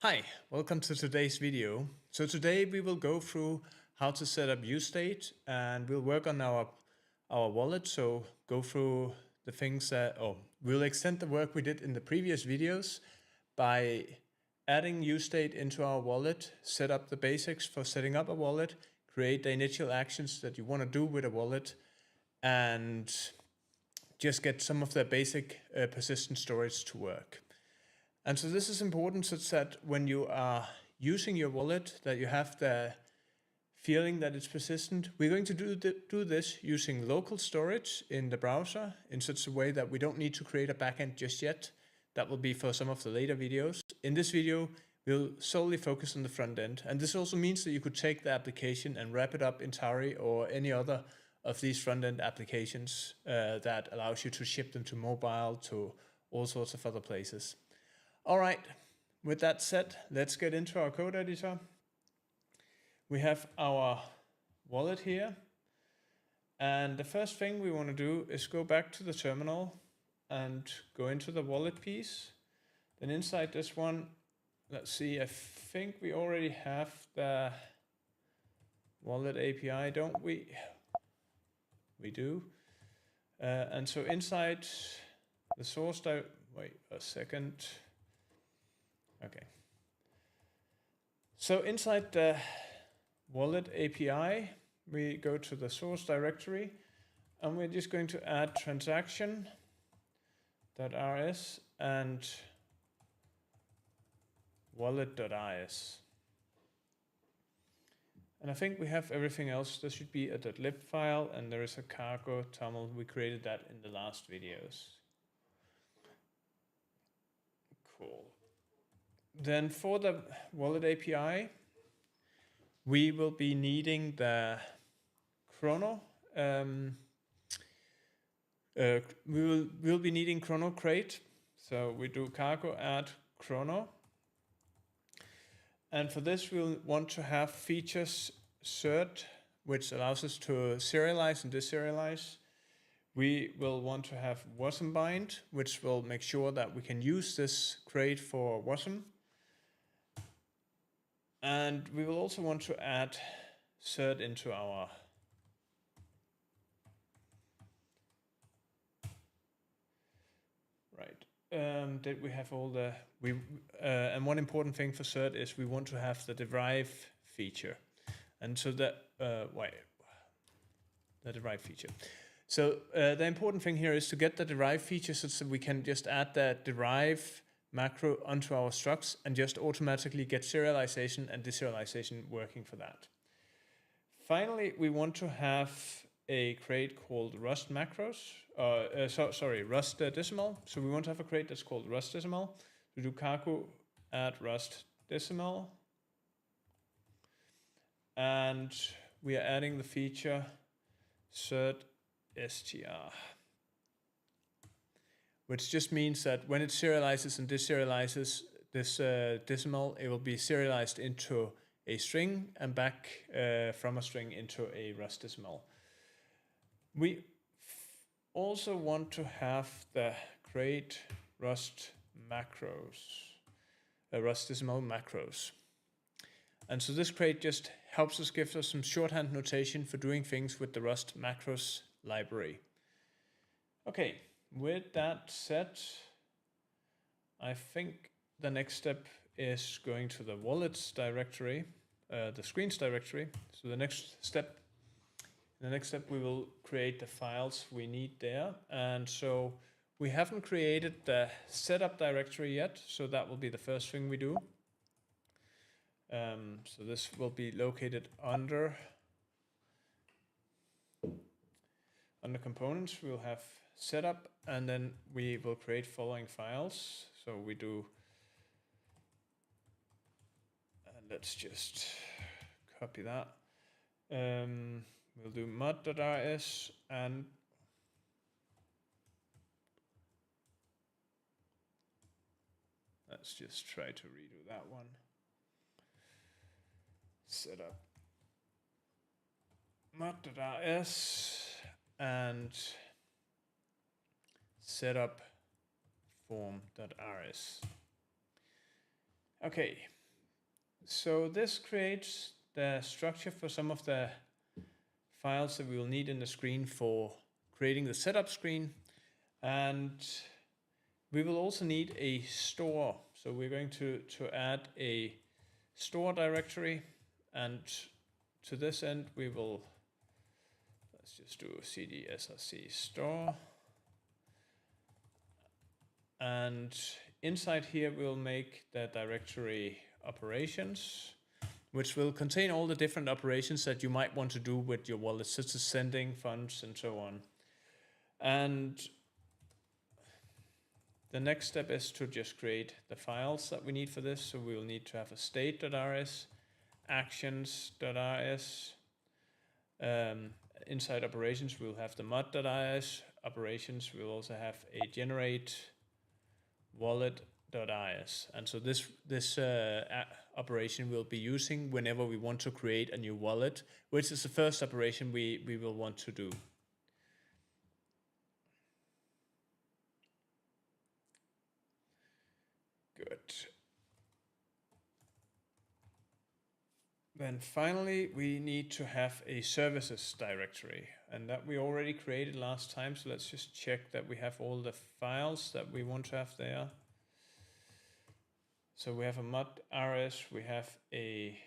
Hi, welcome to today's video. So today we will go through how to set up Ustate and we'll work on our wallet. So go through the things we'll extend the work we did in the previous videos by adding Ustate into our wallet, set up the basics for setting up a wallet, create the initial actions that you want to do with a wallet, and just get some of the basic persistent storage to work. And so this is important such that when you are using your wallet, that you have the feeling that it's persistent. We're going to do this using local storage in the browser in such a way that we don't need to create a backend just yet. That will be for some of the later videos. In this video, we'll solely focus on the front end. And this also means that you could take the application and wrap it up in Tari or any other of these front-end applications that allows you to ship them to mobile, to all sorts of other places. All right, with that said, let's get into our code editor. We have our wallet here. And the first thing we want to do is go back to the terminal and go into the wallet piece. Then inside this one, let's see, I think we already have the wallet API, don't we? We do. And so inside the source, wait a second. Okay. So inside the wallet API, we go to the source directory and we're just going to add transaction.rs and wallet.is. And I think we have everything else. There should be a .lib file and there is a cargo toml. We created that in the last videos. Cool. Then for the wallet API, we will be needing the chrono. We'll be needing chrono crate. So we do cargo add chrono. And for this, we'll want to have features cert, which allows us to serialize and deserialize. We will want to have wasm bind, which will make sure that we can use this crate for wasm. And we will also want to add cert into our did we have all the and one important thing for cert is we want to have the derive feature, and so that the derive feature. So the important thing here is to get the derive feature so that we can just add the derive macro onto our structs and just automatically get serialization and deserialization working for that. Finally, we want to have a crate called Rust macros, Rust decimal. So we want to have a crate that's called Rust decimal. We do cargo add Rust decimal. And we are adding the feature cert str, which just means that when it serializes and deserializes this decimal, it will be serialized into a string and back from a string into a Rust decimal. We also want to have the crate Rust macros, Rust decimal macros. And so this crate just helps us, gives us some shorthand notation for doing things with the Rust macros library. Okay, with that said, I think the next step is going to the wallets directory, the screens directory. So the next step we will create the files we need there. And so we haven't created the setup directory yet, so that will be the first thing we do. So this will be located under components. We'll have setup, and then we will create following files. So we do, let's just copy that. We'll do mod.rs and let's just try to redo that one. Setup mod.rs and setup form.rs. Okay, so this creates the structure for some of the files that we will need in the screen for creating the setup screen. And we will also need a store. So we're going to add a store directory, and to this end we will, let's just do cd src store, and inside here we'll make the directory operations, which will contain all the different operations that you might want to do with your wallet, such as sending funds and so on. And the next step is to just create the files that we need for this. So we will need to have a state.rs, actions.rs. Inside operations, we'll have the mod.rs. Operations, we'll also have a generate wallet.rs. And so this operation we'll be using whenever we want to create a new wallet, which is the first operation we will want to do. Good. Then finally, we need to have a services directory, and that we already created last time. So let's just check that we have all the files that we want to have there. So we have a mod.rs, we have a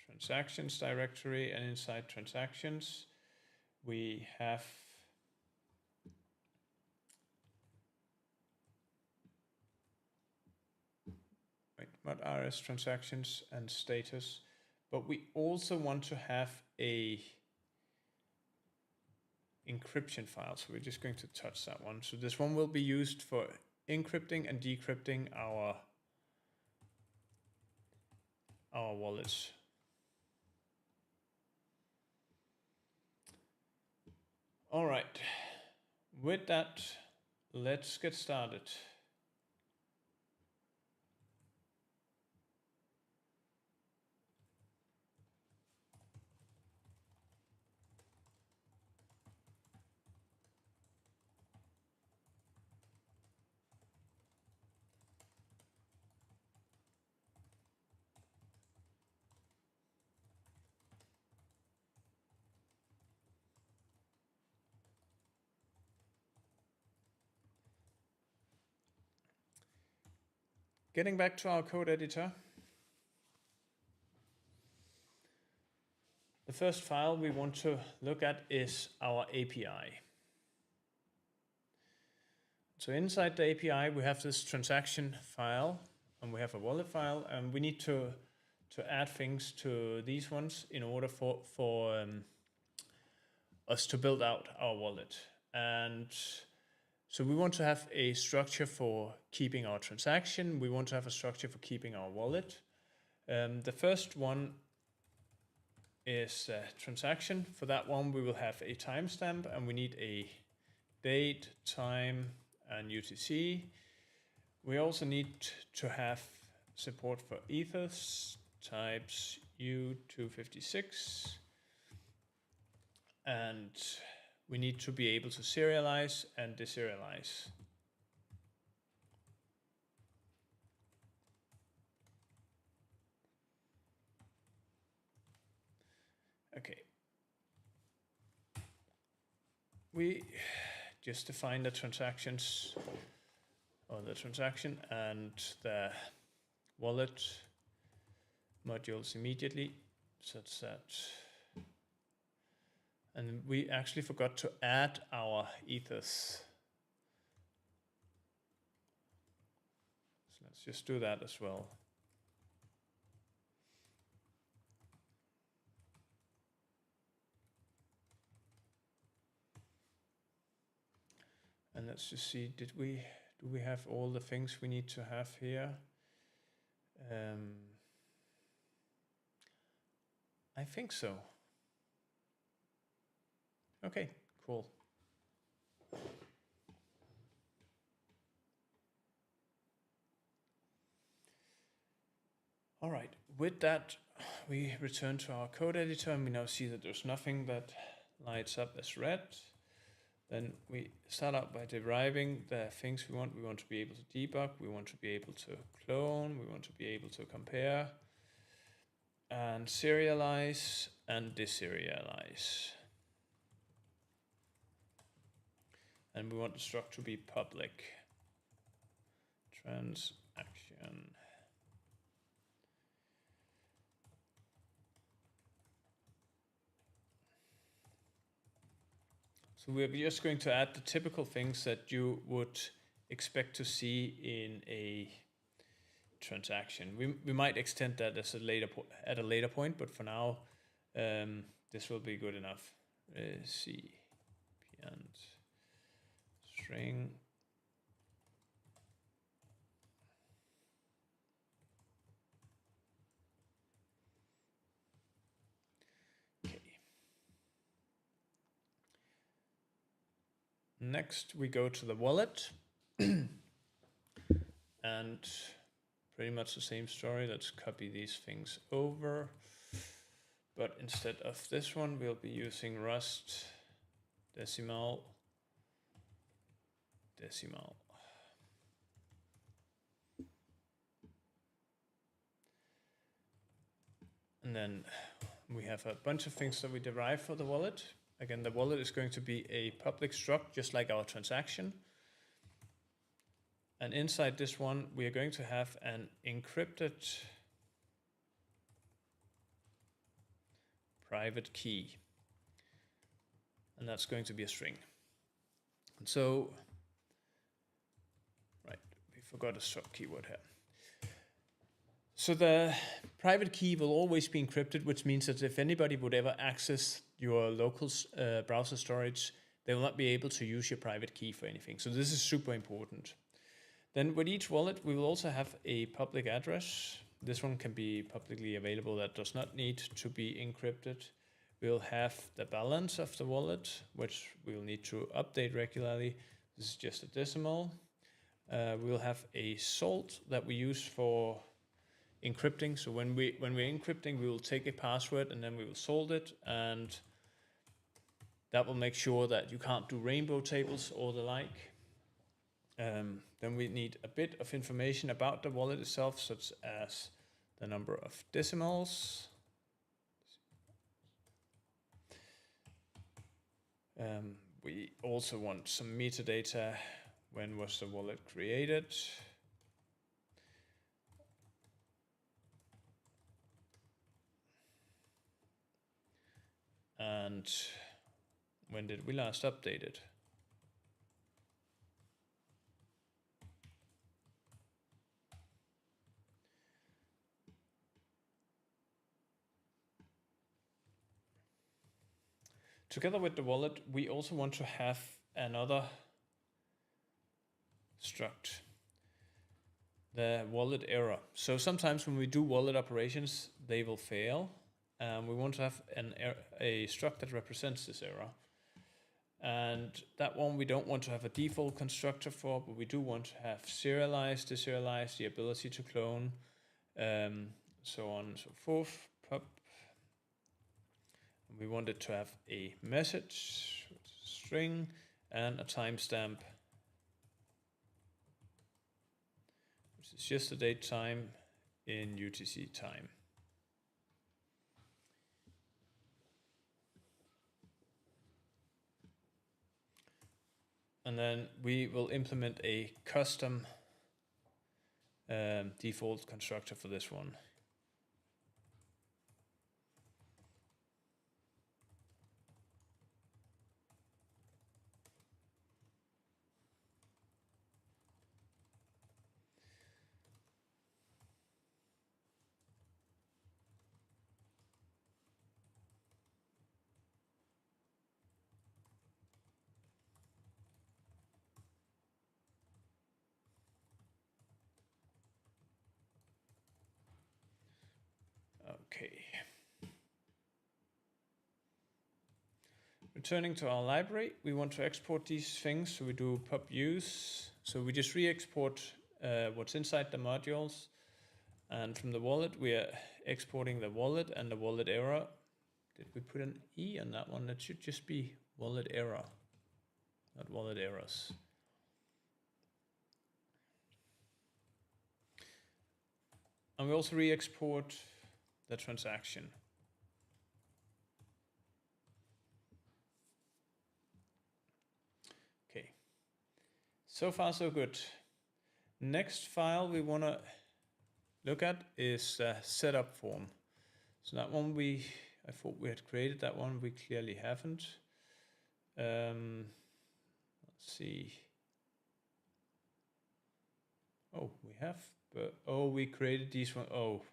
transactions directory, and inside transactions, we have mod.rs transactions and status, but we also want to have a encryption file. So we're just going to touch that one. So this one will be used for encrypting and decrypting our wallets. All right, with that, let's get started. Getting back to our code editor, the first file we want to look at is our API. So inside the API, we have this transaction file, and we have a wallet file, and we need to add things to these ones in order for us to build out our wallet. And so we want to have a structure for keeping our transaction. We want to have a structure for keeping our wallet. The first one is transaction. For that one, we will have a timestamp, and we need a date, time, and UTC. We also need to have support for ethers, types U256, and we need to be able to serialize and deserialize. Okay. We just define the transactions, or the transaction and the wallet modules immediately, such that, and we actually forgot to add our ethers. So let's just do that as well. And let's just see, do we have all the things we need to have here? I think so. Okay, cool. All right, with that, we return to our code editor, and we now see that there's nothing that lights up as red. Then we start out by deriving the things we want. We want to be able to debug, we want to be able to clone, we want to be able to compare, and serialize and deserialize. And we want the struct to be public. Transaction. So we're just going to add the typical things that you would expect to see in a transaction. We might extend that as at a later point, but for now, this will be good enough. C and string. Okay. Next, we go to the wallet. And pretty much the same story. Let's copy these things over. But instead of this one, we'll be using Rust decimal. And then we have a bunch of things that we derive for the wallet. Again, the wallet is going to be a public struct, just like our transaction. And inside this one, we are going to have an encrypted private key. And that's going to be a string. And so, right, we forgot a struct keyword here. So the private key will always be encrypted, which means that if anybody would ever access your local browser storage, they will not be able to use your private key for anything. So this is super important. Then with each wallet, we will also have a public address. This one can be publicly available. That does not need to be encrypted. We'll have the balance of the wallet, which we'll need to update regularly. This is just a decimal. We'll have a salt that we use for encrypting. So when we're encrypting, we will take a password and then we will salt it, and that will make sure that you can't do rainbow tables or the like. Then we need a bit of information about the wallet itself, such as the number of decimals. We also want some metadata. When was the wallet created? And when did we last update it? Together with the wallet, we also want to have another struct, the wallet error. So sometimes when we do wallet operations, they will fail. We want to have a struct that represents this error. And that one we don't want to have a default constructor for, but we do want to have serialize, deserialize, the ability to clone, so on and so forth. Pub. And we want it to have a message, string, and a timestamp, which is just the date time in UTC time. And then we will implement a custom default constructor for this one. Okay. Returning to our library, we want to export these things. So we do pub use. So we just re-export what's inside the modules. And from the wallet, we are exporting the wallet and the wallet error. Did we put an E on that one? That should just be wallet error. not wallet errors. And we also re-export the transaction. Okay, so far so good. Next file we want to look at is the setup form. So that one I thought we had created that one, we clearly haven't. Let's see. Oh, we have, but oh, we created these one. Oh,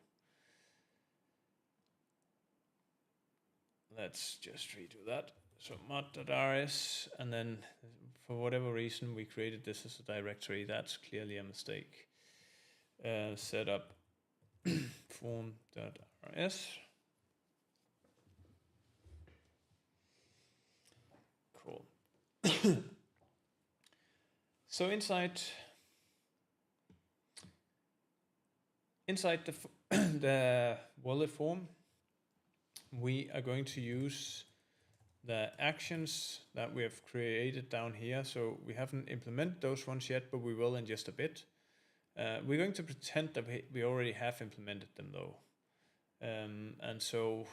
let's just redo that. So mod.rs, and then for whatever reason we created this as a directory. That's clearly a mistake. Setup form.rs. Cool. So inside the wallet form, we are going to use the actions that we have created down here. So we haven't implemented those ones yet, but we will in just a bit. We're going to pretend that we already have implemented them though. And so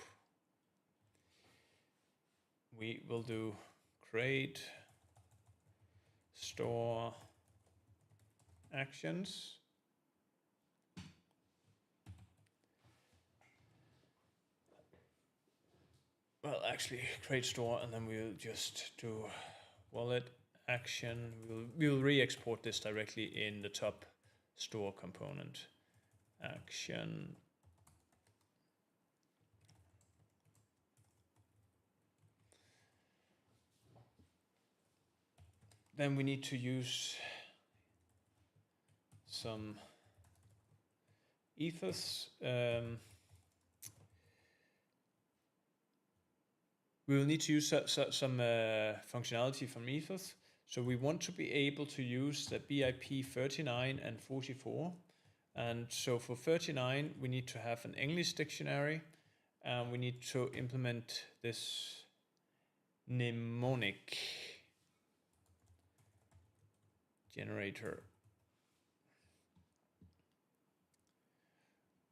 we will do create store actions. Well, actually create store, and then we'll just do wallet action. We'll re-export this directly in the top store component. Action. Then we need to use some ethos. We will need to use some functionality from ethos. So we want to be able to use the BIP 39 and 44. And so for 39, we need to have an English dictionary, and we need to implement this mnemonic generator.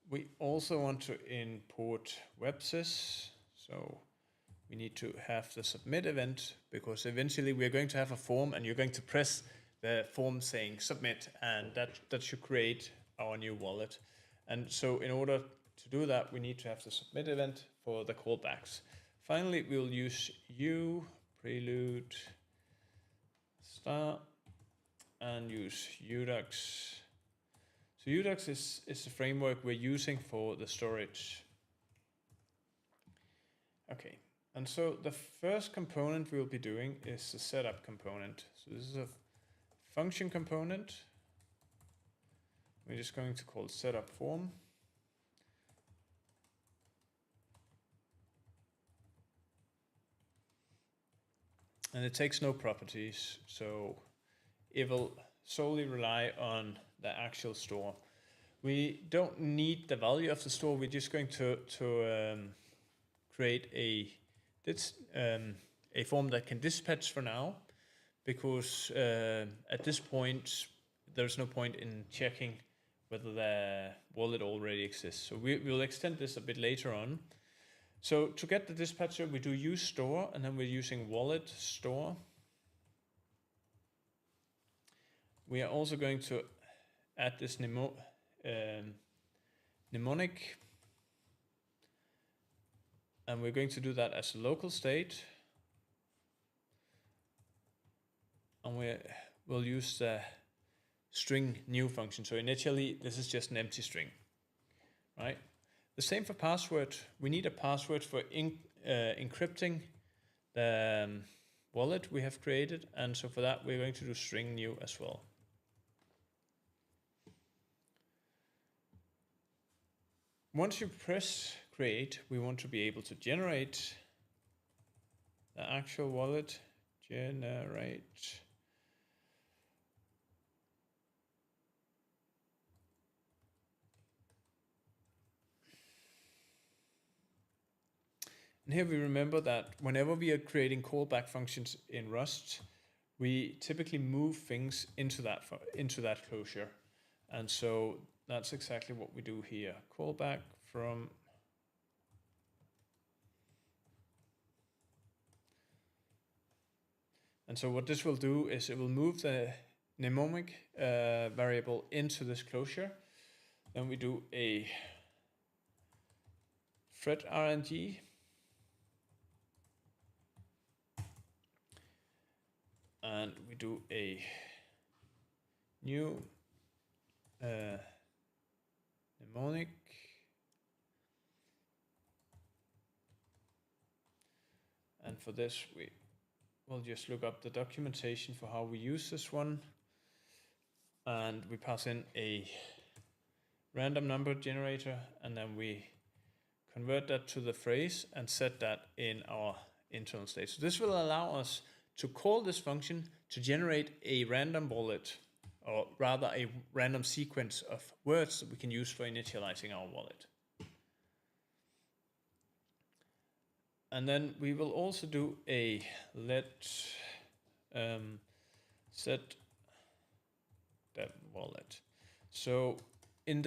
We also want to import websys. So we need to have the submit event, because eventually we're going to have a form and you're going to press the form saying submit, and that should create our new wallet. And so in order to do that, we need to have the submit event for the callbacks. Finally, we'll use prelude start and use Yewdux. So Yewdux is the framework we're using for the storage. Okay. And so the first component we'll be doing is the setup component. So this is a function component. We're just going to call setup form. And it takes no properties, so it will solely rely on the actual store. We don't need the value of the store. We're just going to create a form that can dispatch for now, because at this point there's no point in checking whether the wallet already exists. So we'll extend this a bit later on. So to get the dispatcher, we do use store, and then we're using wallet store. We are also going to add this mnemonic, and we're going to do that as a local state. And we'll use the string new function. So initially, this is just an empty string, right? The same for password. We need a password for encrypting the wallet we have created. And so for that, we're going to do string new as well. Once you press create, we want to be able to generate the actual wallet. Generate. And here we remember that whenever we are creating callback functions in Rust, we typically move things into that closure. And so that's exactly what we do here. Callback from and so what this will do is it will move the mnemonic variable into this closure. Then we do a thread RNG. And we do a new mnemonic. And for this, we will just look up the documentation for how we use this one. And we pass in a random number generator, and then we convert that to the phrase and set that in our internal state. So this will allow us to call this function to generate a random wallet, or rather a random sequence of words that we can use for initializing our wallet. And then we will also do a let set that wallet. So in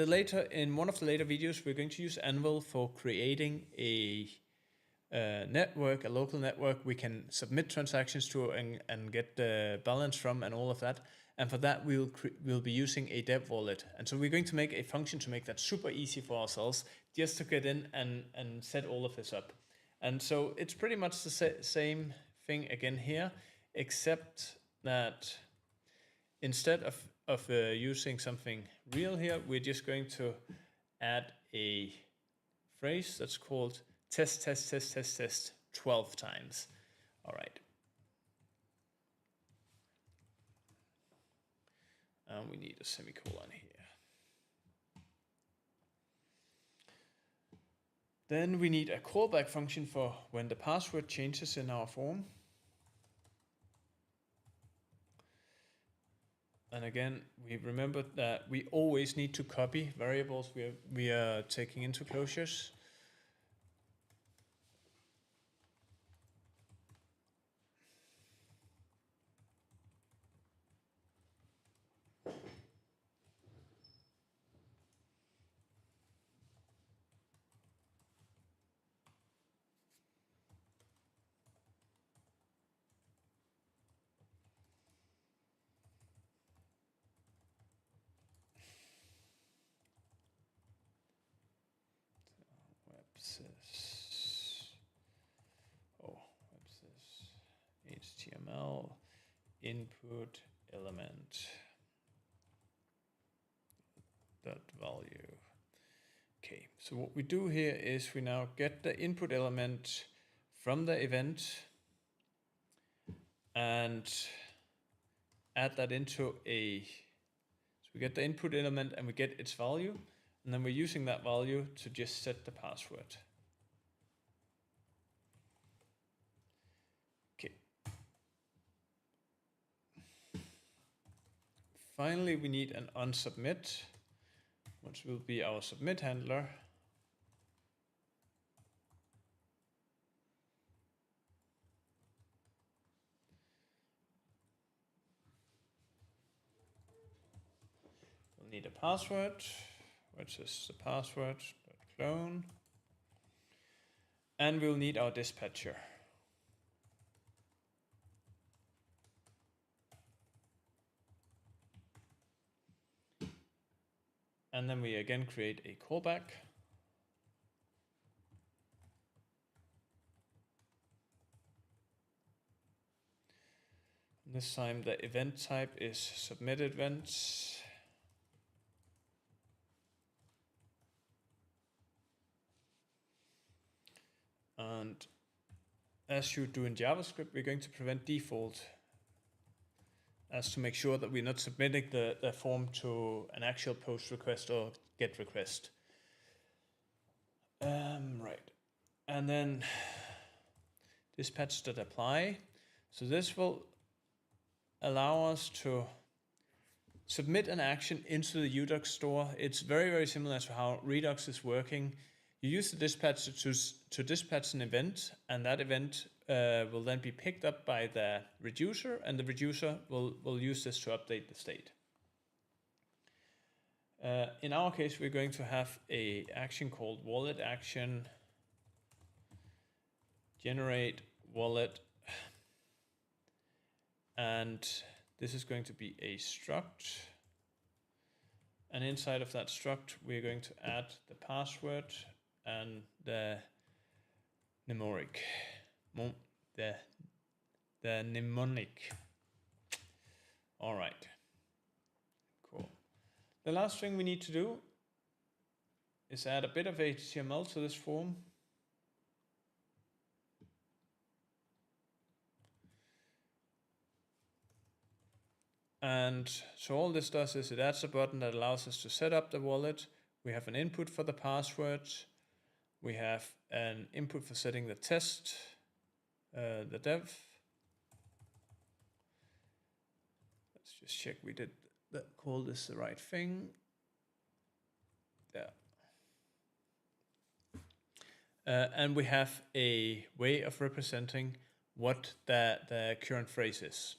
one of the later videos, we're going to use Anvil for creating a network, a local network we can submit transactions to and get the balance from and all of that. And for that, we'll be using a dev wallet. And so we're going to make a function to make that super easy for ourselves, just to get in and set all of this up. And so it's pretty much the same thing again here, except that instead of using something real here, we're just going to add a phrase that's called test, test, test, test, test 12 times. All right. And we need a semicolon here. Then we need a callback function for when the password changes in our form. And again, we remembered that we always need to copy variables we are taking into closures. HTML input element dot value. Okay, so what we do here is we now get the input element from the event and add that into so we get the input element and we get its value, and then we're using that value to just set the password. Finally, we need an onSubmit, which will be our submit handler. We'll need a password, which is the password.clone. And we'll need our dispatcher. And then we again create a callback. This time the event type is submit events. And as you do in JavaScript, we're going to prevent default as to make sure that we're not submitting the form to an actual post request or get request. Right. And then dispatch.apply. So this will allow us to submit an action into the Yewdux store. It's very, very similar to how Redux is working. You use the dispatcher to dispatch an event, and that event will then be picked up by the reducer, and the reducer will use this to update the state. In our case, we're going to have a action called wallet action generate wallet, and this is going to be a struct, and inside of that struct we're going to add the password and the mnemonic, the mnemonic. All right, cool. The last thing we need to do is add a bit of HTML to this form. And so all this does is it adds a button that allows us to set up the wallet. We have an input for the password. We have an input for setting the test, the dev. Let's just check we did call this the right thing. Yeah. And we have a way of representing what the current phrase is.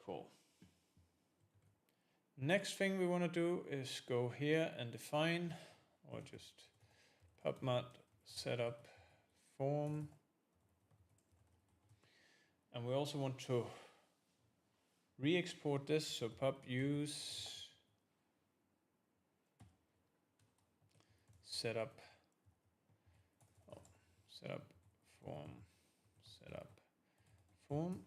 Cool. Next thing we want to do is go here and define, or just pubmod setup form. And we also want to re-export this, so pub use setup form.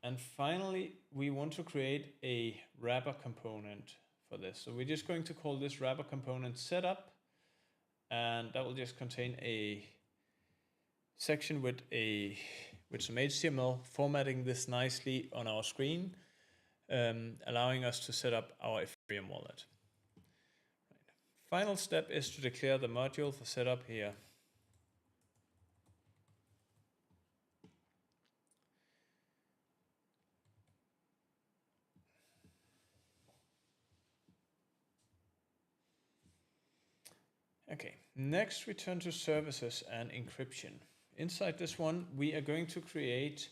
And finally, we want to create a wrapper component for this. So we're just going to call this wrapper component setup, and that will just contain a section with some HTML formatting this nicely on our screen, allowing us to set up our Ethereum wallet. Right. Final step is to declare the module for setup here. Okay, next we turn to services and encryption. Inside this one, we are going to create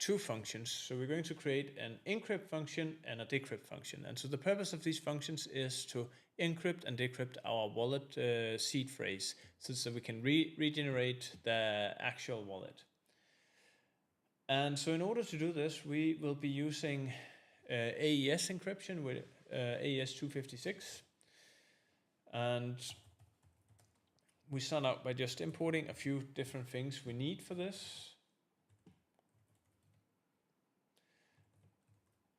two functions. So we're going to create an encrypt function and a decrypt function. And so the purpose of these functions is to encrypt and decrypt our wallet seed phrase, so we can regenerate the actual wallet. And so in order to do this, we will be using AES encryption with AES 256. And we start out by just importing a few different things we need for this.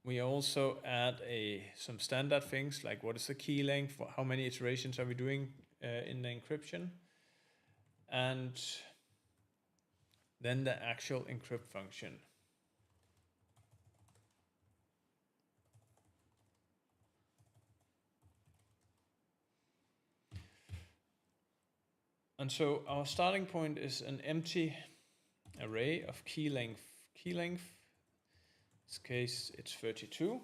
We also add some standard things like what is the key length, how many iterations are we doing in the encryption, and then the actual encrypt function. And so our starting point is an empty array of key length. In this case, it's 32.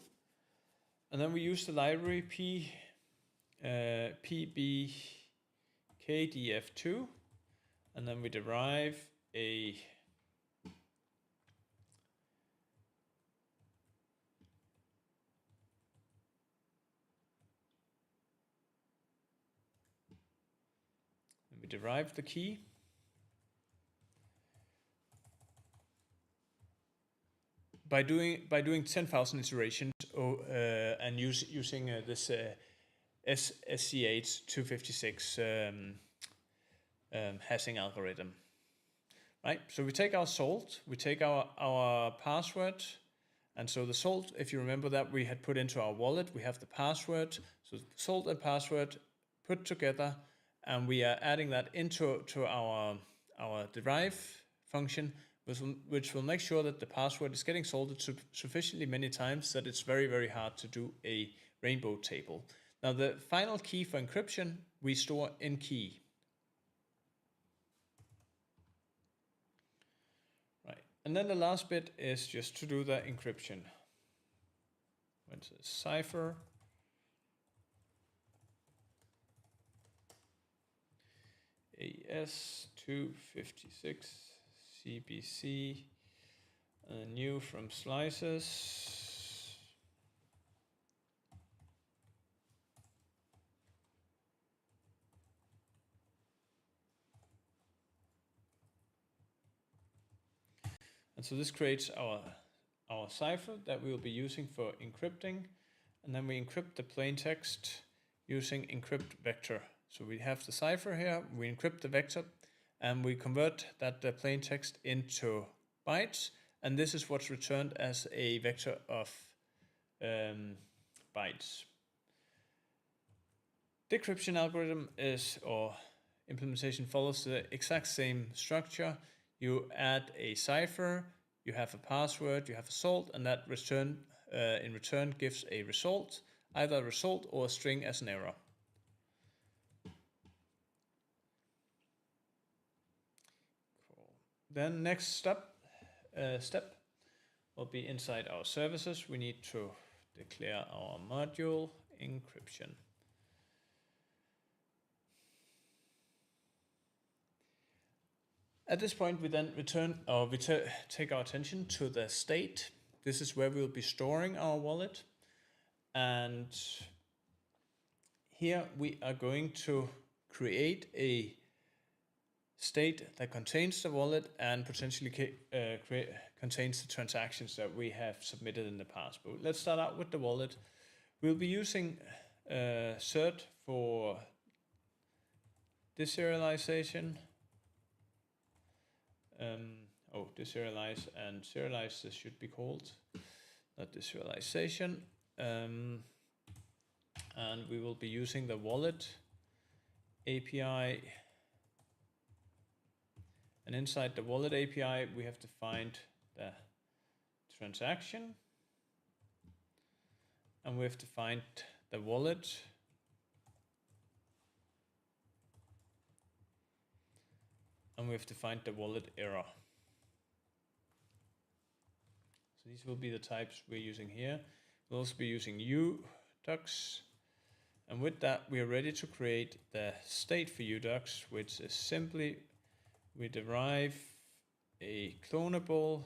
And then we use the library pbkdf2, and then we derive a derive the key. By doing 10,000 iterations and using this SCH 256 hashing algorithm. Right, so we take our salt, we take our password, and so the salt, if you remember that we had put into our wallet, we have the password, so salt and password put together, and we are adding that into our derive function, which will make sure that the password is getting salted sufficiently many times that it's very, very hard to do a rainbow table. Now the final key for encryption we store in key. Right, and then the last bit is just to do the encryption. It's a cipher. AS256 CBC, new from slices. And so this creates our cipher that we will be using for encrypting. And then we encrypt the plain text using encrypt vector. So we have the cipher here, we encrypt the vector, and we convert that plain text into bytes. And this is what's returned as a vector of bytes. Decryption algorithm or implementation follows the exact same structure. You add a cipher, you have a password, you have a salt, and that in return gives a result, either a result or a string as an error. Cool. Then next step will be inside our services. We need to declare our module encryption. At this point, we then take our attention to the state. This is where we will be storing our wallet. And here we are going to create a state that contains the wallet and potentially contains the transactions that we have submitted in the past. But let's start out with the wallet. We'll be using cert for deserialization. Deserialize and serialize, this should be called, not deserialization. And we will be using the wallet API. And inside the wallet API, we have defined the transaction. And we have defined the wallet. And we have defined the wallet error. So these will be the types we're using here. We'll also be using Yewdux. And with that, we are ready to create the state for Yewdux, which is simply we derive a clonable,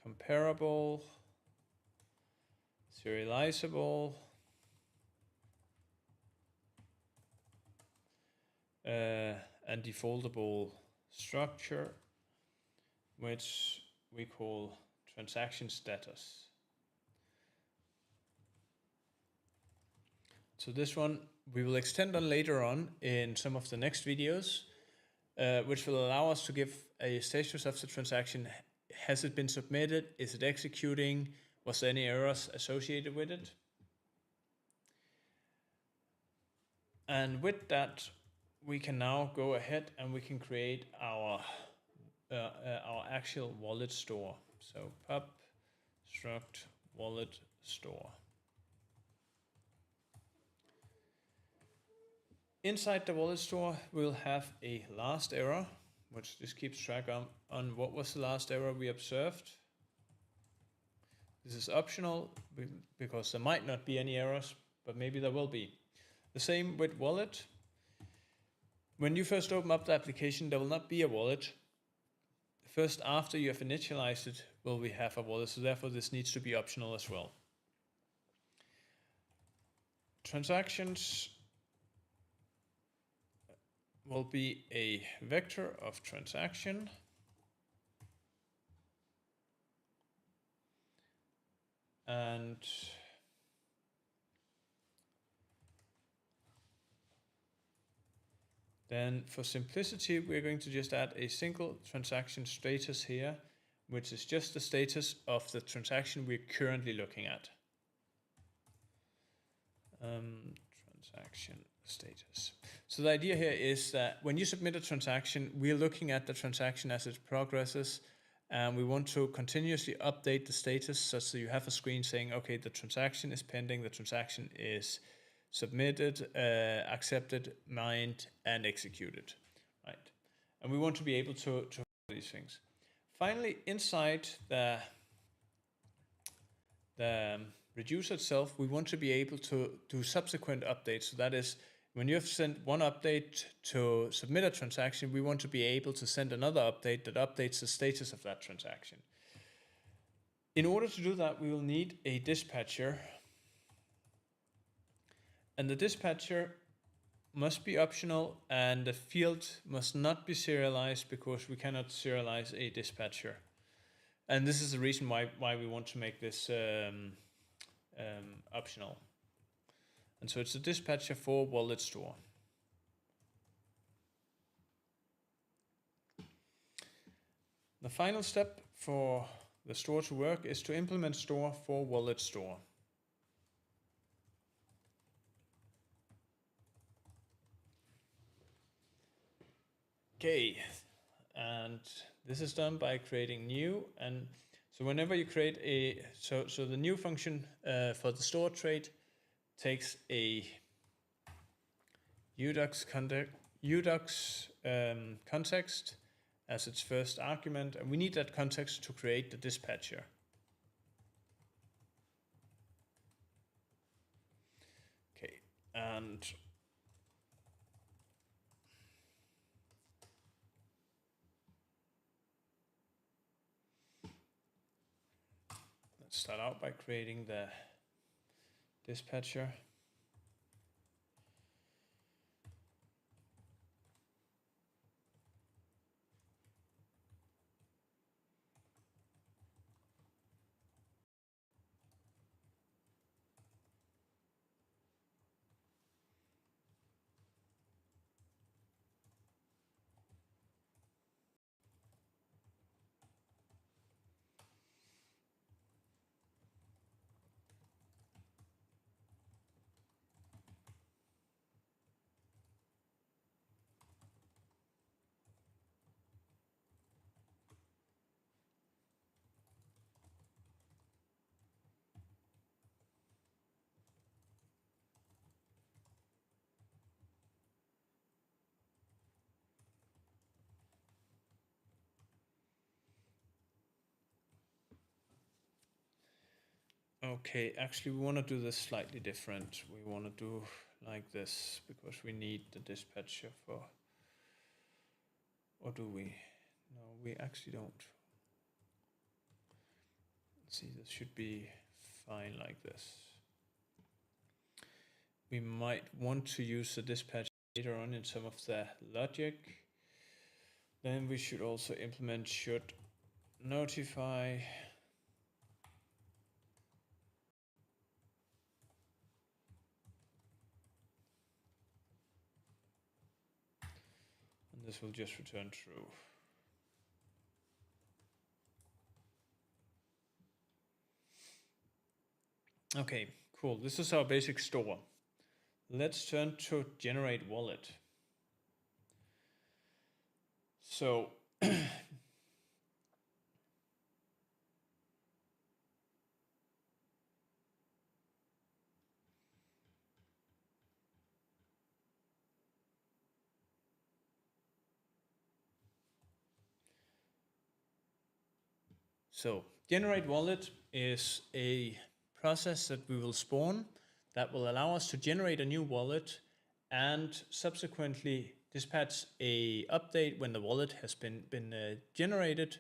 comparable, serializable, and defaultable structure, which we call transaction status. So this one we will extend on later on in some of the next videos, which will allow us to give a status of the transaction. Has it been submitted? Is it executing? Was there any errors associated with it? And with that, we can now go ahead and we can create our actual wallet store. So pub struct wallet store. Inside the wallet store, we'll have a last error, which just keeps track on what was the last error we observed. This is optional because there might not be any errors, but maybe there will be. The same with wallet. When you first open up the application, there will not be a wallet. First after you have initialized it, will we have a wallet, so therefore this needs to be optional as well. Transactions will be a vector of transaction. And then for simplicity, we're going to just add a single transaction status here, which is just the status of the transaction we're currently looking at. Transaction status. So the idea here is that when you submit a transaction, we're looking at the transaction as it progresses, and we want to continuously update the status such that you have a screen saying, okay, the transaction is pending, the transaction is submitted, accepted, mined, and executed, right? And we want to be able to do these things. Finally, inside the reduce itself, we want to be able to do subsequent updates. So that is, when you have sent one update to submit a transaction, we want to be able to send another update that updates the status of that transaction. In order to do that, we will need a dispatcher. And the dispatcher must be optional, and the field must not be serialized, because we cannot serialize a dispatcher. And this is the reason why we want to make this optional. And so it's a dispatcher for wallet store. The final step for the store to work is to implement store for wallet store. Okay, and this is done by creating new. And so whenever you create a, so the new function for the store trait takes a Yewdux context as its first argument, and we need that context to create the dispatcher. Okay, and let's start out by creating the dispatcher. Okay, actually we want to do this slightly different. We want to do like this because we need the dispatcher for, or do we? No, we actually don't. Let's see, this should be fine like this. We might want to use the dispatch later on in some of the logic. Then we should also implement should notify. And this will just return true. Okay, cool. This is our basic store. Let's turn to generate wallet. So So generate wallet is a process that we will spawn that will allow us to generate a new wallet and subsequently dispatch a update when the wallet has been generated.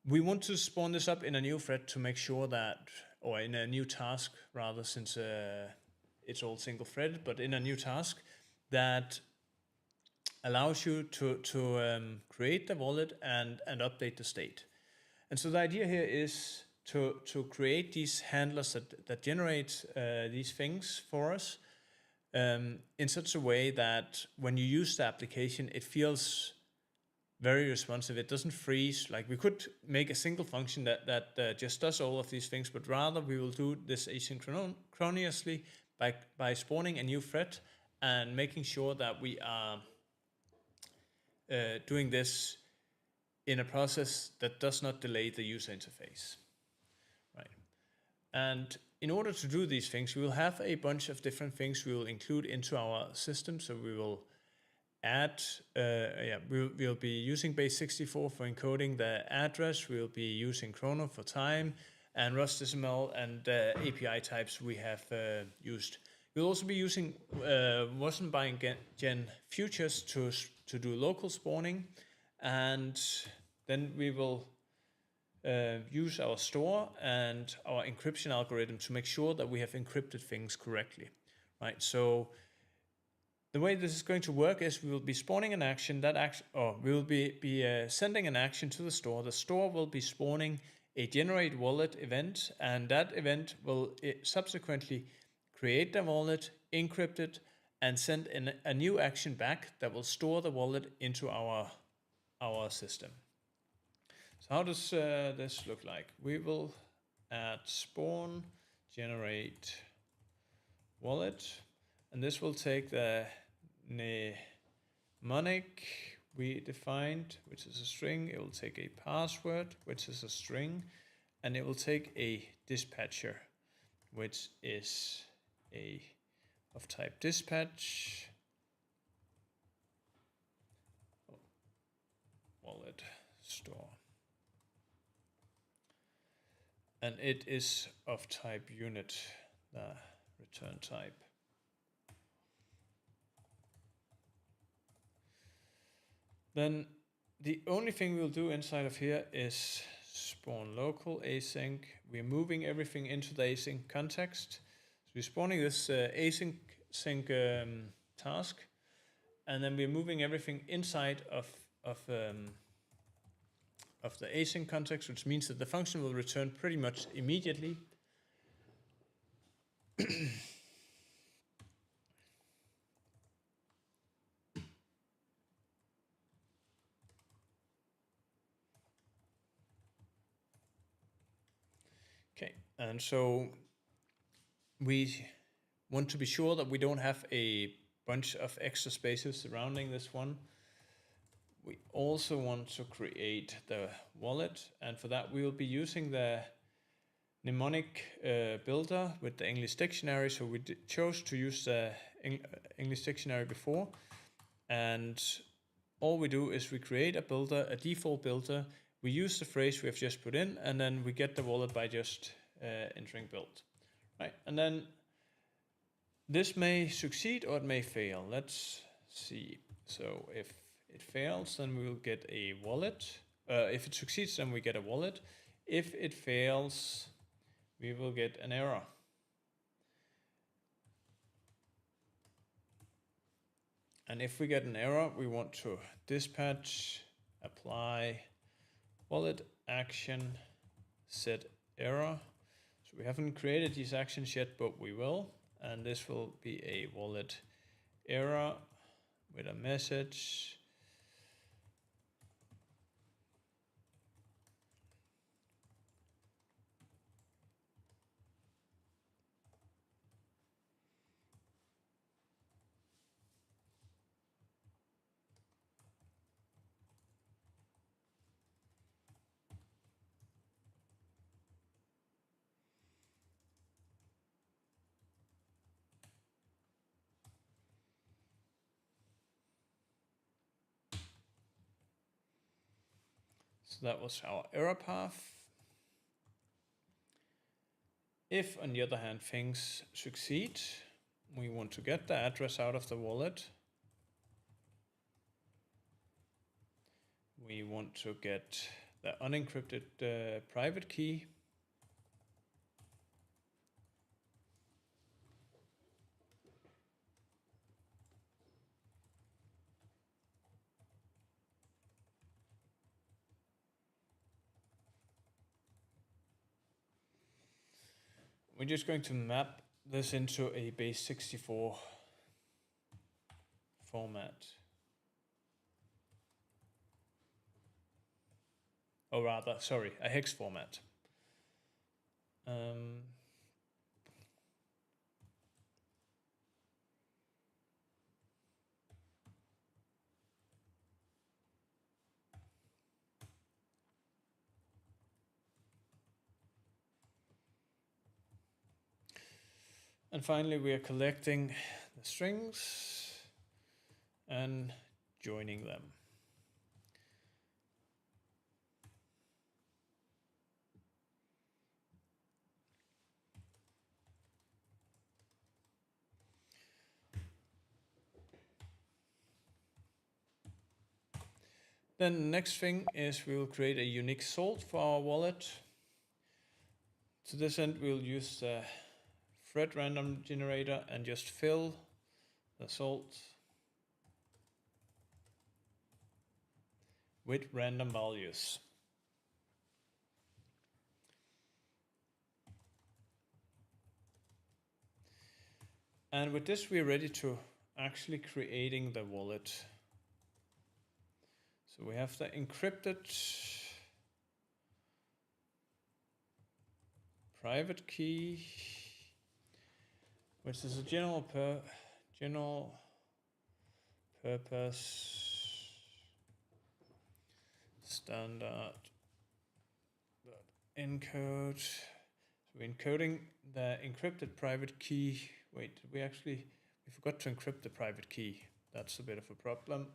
We want to spawn this up in a new thread to make sure that, or in a new task rather, since it's all single threaded, but in a new task that allows you to create the wallet and update the state. And so the idea here is to create these handlers that generate these things for us in such a way that when you use the application, it feels very responsive. It doesn't freeze. Like we could make a single function that just does all of these things, but rather we will do this asynchronously by spawning a new thread and making sure that we are doing this in a process that does not delay the user interface, right? And in order to do these things, we will have a bunch of different things we will include into our system. So we will add, we'll be using base64 for encoding the address. We'll be using chrono for time, and Rust.sml and API types we have used. We'll also be using wasn't buying gen futures to do local spawning, and then we will use our store and our encryption algorithm to make sure that we have encrypted things correctly, right? So the way this is going to work is we will be spawning an action, or we will be sending an action to the store. The store will be spawning a generate wallet event, and that event will subsequently create the wallet, encrypt it, and send a new action back that will store the wallet into our system. So how does this look like? We will add spawn generate wallet, and this will take the mnemonic we defined, which is a string. It will take a password, which is a string, and it will take a dispatcher, which is of type dispatch wallet store. And it is of type unit, the return type. Then the only thing we'll do inside of here is spawn local async. We're moving everything into the async context. So we're spawning this async task, and then we're moving everything inside of the async context, which means that the function will return pretty much immediately. Okay, and so we want to be sure that we don't have a bunch of extra spaces surrounding this one. We also want to create the wallet, and for that we will be using the mnemonic builder with the English dictionary. So we chose to use the English dictionary before, and all we do is we create a builder, a default builder. We use the phrase we have just put in, and then we get the wallet by just entering build, right? And then this may succeed or it may fail. Let's see. So if it fails, then we will get a wallet. If it succeeds, then we get a wallet. If it fails, we will get an error. And if we get an error, we want to dispatch, apply, wallet action, set error. So we haven't created these actions yet, but we will. And this will be a wallet error with a message. So that was our error path. If, on the other hand, things succeed, we want to get the address out of the wallet. We want to get the unencrypted private key. We're just going to map this into a base 64 format. Or rather, sorry, a hex format. And finally, we are collecting the strings and joining them. Then the next thing is we will create a unique salt for our wallet. To this end, we'll use the thread random generator and just fill the salt with random values. And with this, we're ready to actually creating the wallet. So we have the encrypted private key, which is a general purpose standard encode. So we're encoding the encrypted private key. Wait, we forgot to encrypt the private key. That's a bit of a problem.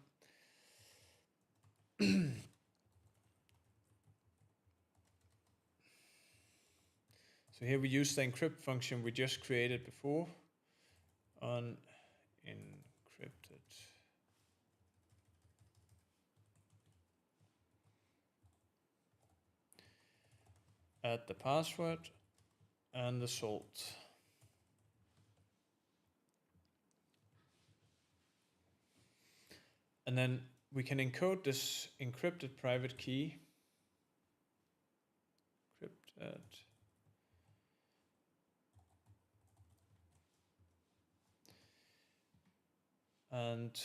So here we use the encrypt function we just created before on encrypted. Add the password and the salt. And then we can encode this encrypted private key. Encrypted. And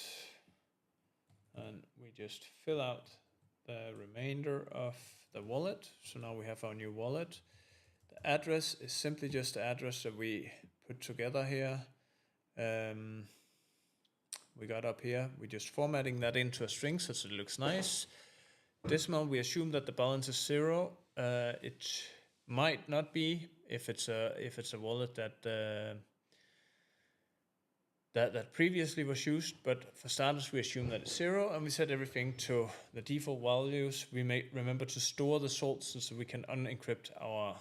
we just fill out the remainder of the wallet. So now we have our new wallet. The address is simply just the address that we put together here. We got up here. We're just formatting that into a string so it looks nice. Decimal, we assume that the balance is 0. It might not be if it's a wallet that previously was used, but for starters we assume that it's 0, and we set everything to the default values. We may remember to store the salts so we can unencrypt our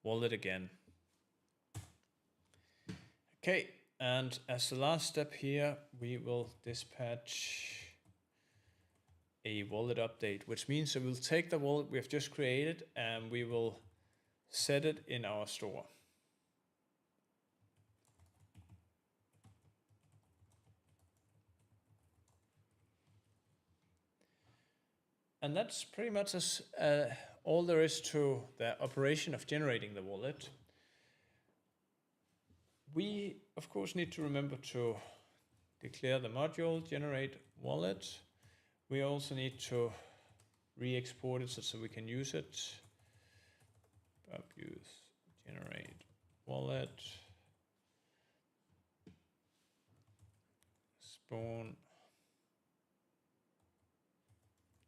wallet again. Okay, and as the last step here, we will dispatch a wallet update, which means that we'll take the wallet we have just created and we will set it in our store. And that's pretty much all there is to the operation of generating the wallet. We, of course, need to remember to declare the module generate wallet. We also need to re-export it so we can use it. Use generate wallet. Spawn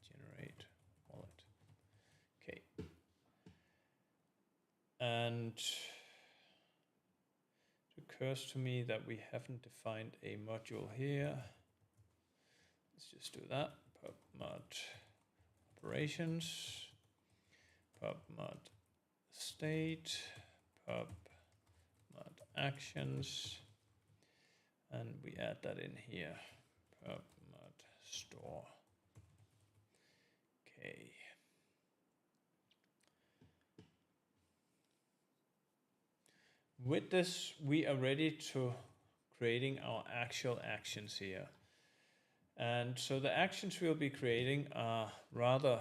generate wallet. Okay. And it occurs to me that we haven't defined a module here. Let's just do that. Pub/mod operations, pub/mod state, pub/mod actions, and we add that in here. Pub/mod store. Okay. With this, we are ready to creating our actual actions here. And so the actions we'll be creating are rather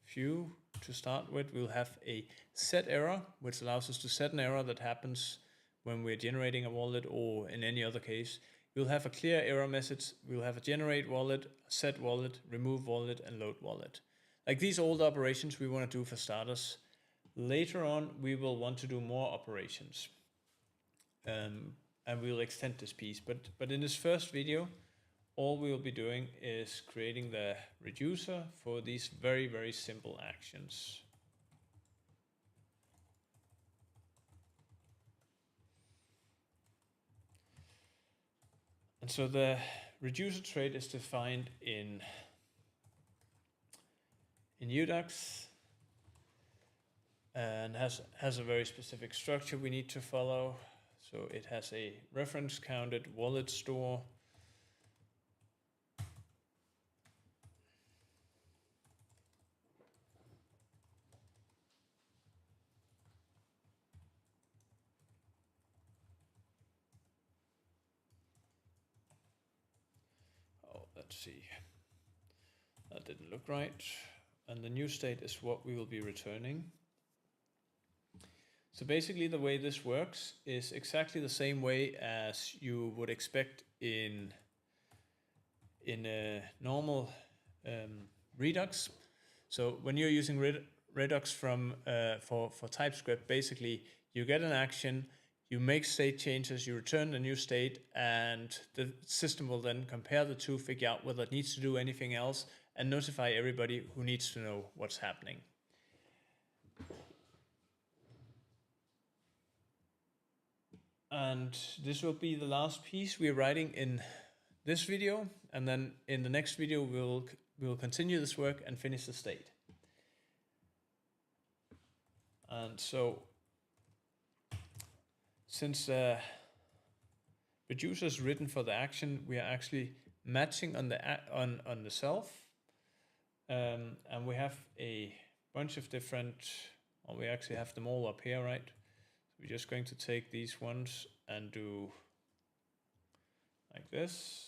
few to start with. We'll have a set error, which allows us to set an error that happens when we're generating a wallet or in any other case. We'll have a clear error message. We'll have a generate wallet, a set wallet, remove wallet, and load wallet. Like these are all the operations we want to do for starters. Later on, we will want to do more operations. And we'll extend this piece. But in this first video, all we will be doing is creating the reducer for these very, very simple actions. And so the reducer trait is defined in Yewdux and has a very specific structure we need to follow. So it has a reference counted wallet store. let's see. That didn't look right. And the new state is what we will be returning. So basically the way this works is exactly the same way as you would expect in a normal Redux. So when you're using Redux for TypeScript, basically you get an action, you make state changes, you return a new state, and the system will then compare the two, figure out whether it needs to do anything else, and notify everybody who needs to know what's happening. And this will be the last piece we're writing in this video, and then in the next video we'll continue this work and finish the state. And so, since reducer is written for the action, we are actually matching on the self, and we have a bunch of different. Well, we actually have them all up here, right? So we're just going to take these ones and do like this.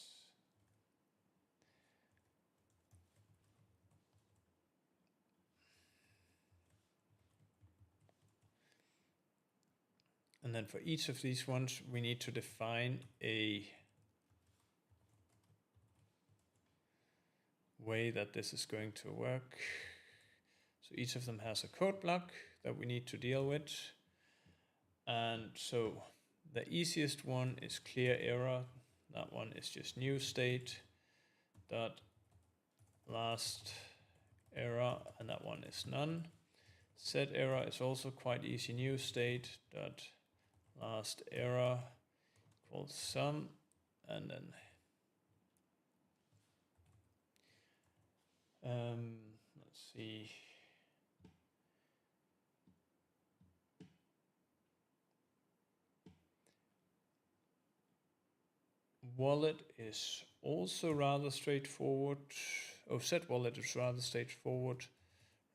And then for each of these ones, we need to define a way that this is going to work. So each of them has a code block that we need to deal with. And so the easiest one is clear error. That one is just new state dot last error, and that one is none. Set error is also quite easy. New state dot last error equals sum, and then let's see. Wallet is also rather straightforward. Oh, set wallet is rather straightforward,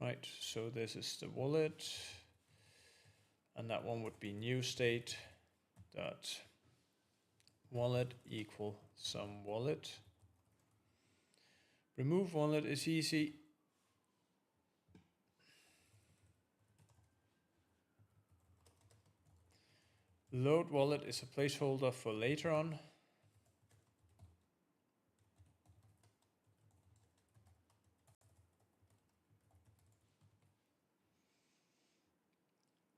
right? So this is the wallet, and that one would be new state dot wallet equal some wallet. Remove wallet is easy. Load wallet is a placeholder for later on.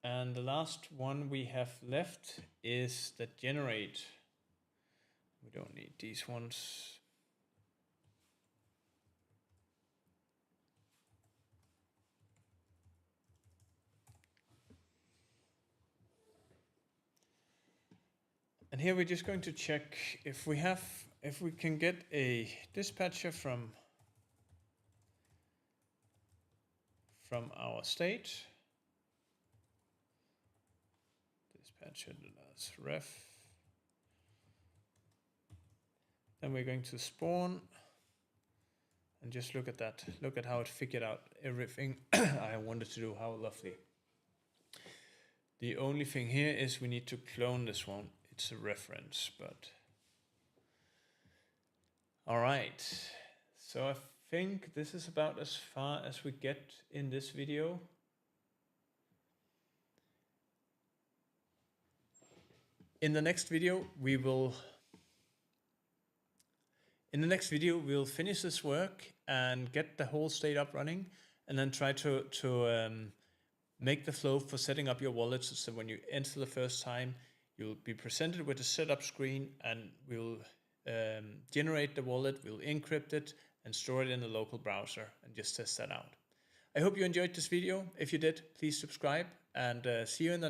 And the last one we have left is the generate. We don't need these ones. And here we're just going to check if we can get a dispatcher from our state. Dispatcher as ref. Then we're going to spawn and just look at that. Look at how it figured out everything I wanted to do. How lovely. The only thing here is we need to clone this one. It's a reference, but all right. So I think this is about as far as we get in this video. In the next video, we'll finish this work and get the whole state up running, and then try to make the flow for setting up your wallet, so when you enter the first time, you'll be presented with a setup screen, and we'll generate the wallet, we'll encrypt it, and store it in the local browser, and just test that out. I hope you enjoyed this video. If you did, please subscribe, and see you in the